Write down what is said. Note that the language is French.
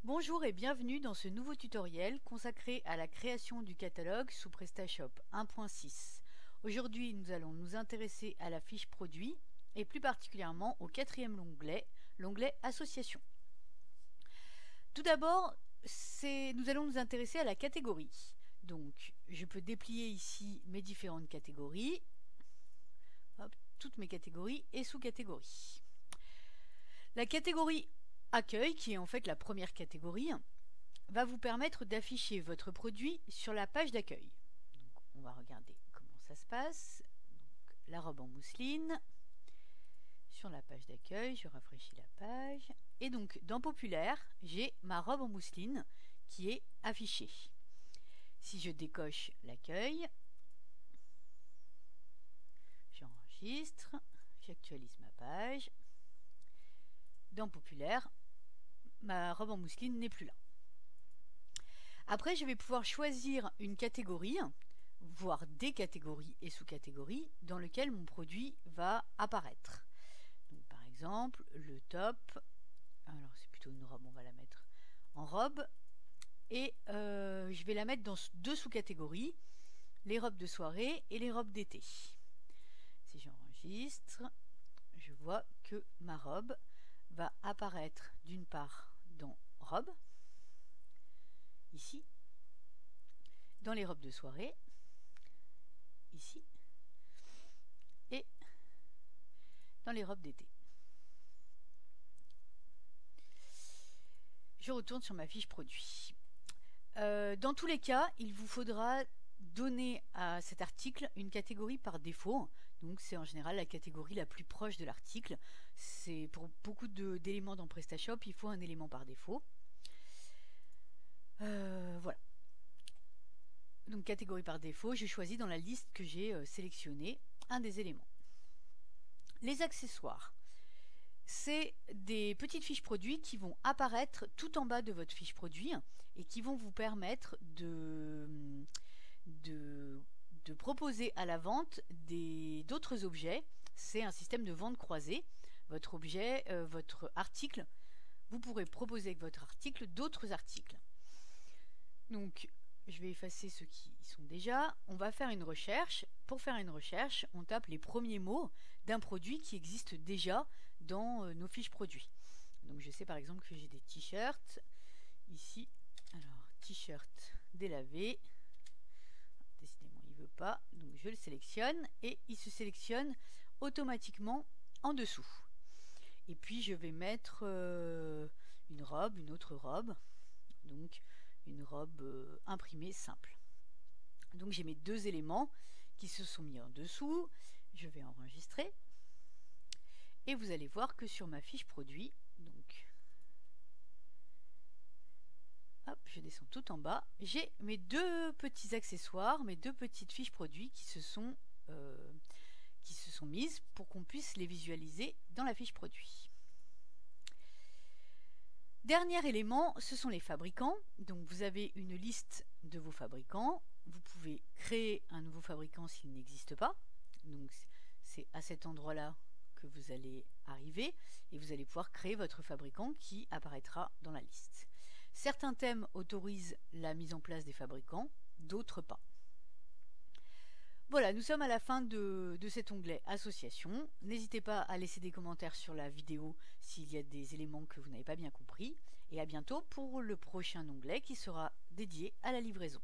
Bonjour et bienvenue dans ce nouveau tutoriel consacré à la création du catalogue sous PrestaShop 1.6. Aujourd'hui, nous allons nous intéresser à la fiche produit et plus particulièrement au quatrième onglet, l'onglet Association. Tout d'abord, nous allons nous intéresser à la catégorie. Donc, je peux déplier ici mes différentes catégories, toutes mes catégories et sous-catégories. La catégorie Accueil, qui est en fait la première catégorie, va vous permettre d'afficher votre produit sur la page d'accueil. Donc, on va regarder comment ça se passe. Donc, la robe en mousseline. Sur la page d'accueil, je rafraîchis la page. Et donc, dans Populaire, j'ai ma robe en mousseline qui est affichée. Si je décoche l'accueil, j'enregistre, j'actualise ma page. Dans Populaire, ma robe en mousseline n'est plus là. Après, je vais pouvoir choisir une catégorie, voire des catégories et sous-catégories, dans lesquelles mon produit va apparaître. Donc, par exemple, le top, alors c'est plutôt une robe, on va la mettre en robe, et je vais la mettre dans deux sous-catégories, les robes de soirée et les robes d'été. Si j'enregistre, je vois que ma robe va apparaître d'une part dans robe, ici, dans les robes de soirée, ici, et dans les robes d'été. Je retourne sur ma fiche produit. Dans tous les cas, il vous faudra donner à cet article une catégorie par défaut. Donc c'est en général la catégorie la plus proche de l'article. C'est pour beaucoup d'éléments dans PrestaShop, il faut un élément par défaut. Voilà. Donc catégorie par défaut, je choisis dans la liste que j'ai sélectionnée un des éléments. Les accessoires. C'est des petites fiches produits qui vont apparaître tout en bas de votre fiche produit et qui vont vous permettre de proposer à la vente d'autres objets. C'est un système de vente croisée. Votre objet, votre article, vous pourrez proposer avec votre article d'autres articles. Donc, je vais effacer ceux qui y sont déjà. On va faire une recherche. Pour faire une recherche, on tape les premiers mots d'un produit qui existe déjà dans nos fiches produits. Donc, je sais par exemple que j'ai des t-shirts. Ici, alors, t-shirt délavé. Décidément, il ne veut pas. Donc, je le sélectionne et il se sélectionne automatiquement en dessous. Et puis, je vais mettre une robe, une autre robe. Donc, une robe imprimée simple. Donc j'ai mes deux éléments qui se sont mis en dessous. Je vais enregistrer. Et vous allez voir que sur ma fiche produit, donc hop, je descends tout en bas, j'ai mes deux petits accessoires, mes deux petites fiches produits qui se sont mises pour qu'on puisse les visualiser dans la fiche produit. Dernier élément, ce sont les fabricants. Donc vous avez une liste de vos fabricants. Vous pouvez créer un nouveau fabricant s'il n'existe pas. Donc c'est à cet endroit-là que vous allez arriver et vous allez pouvoir créer votre fabricant qui apparaîtra dans la liste. Certains thèmes autorisent la mise en place des fabricants, d'autres pas. Voilà, nous sommes à la fin de cet onglet Association. N'hésitez pas à laisser des commentaires sur la vidéo s'il y a des éléments que vous n'avez pas bien compris. Et à bientôt pour le prochain onglet qui sera dédié à la livraison.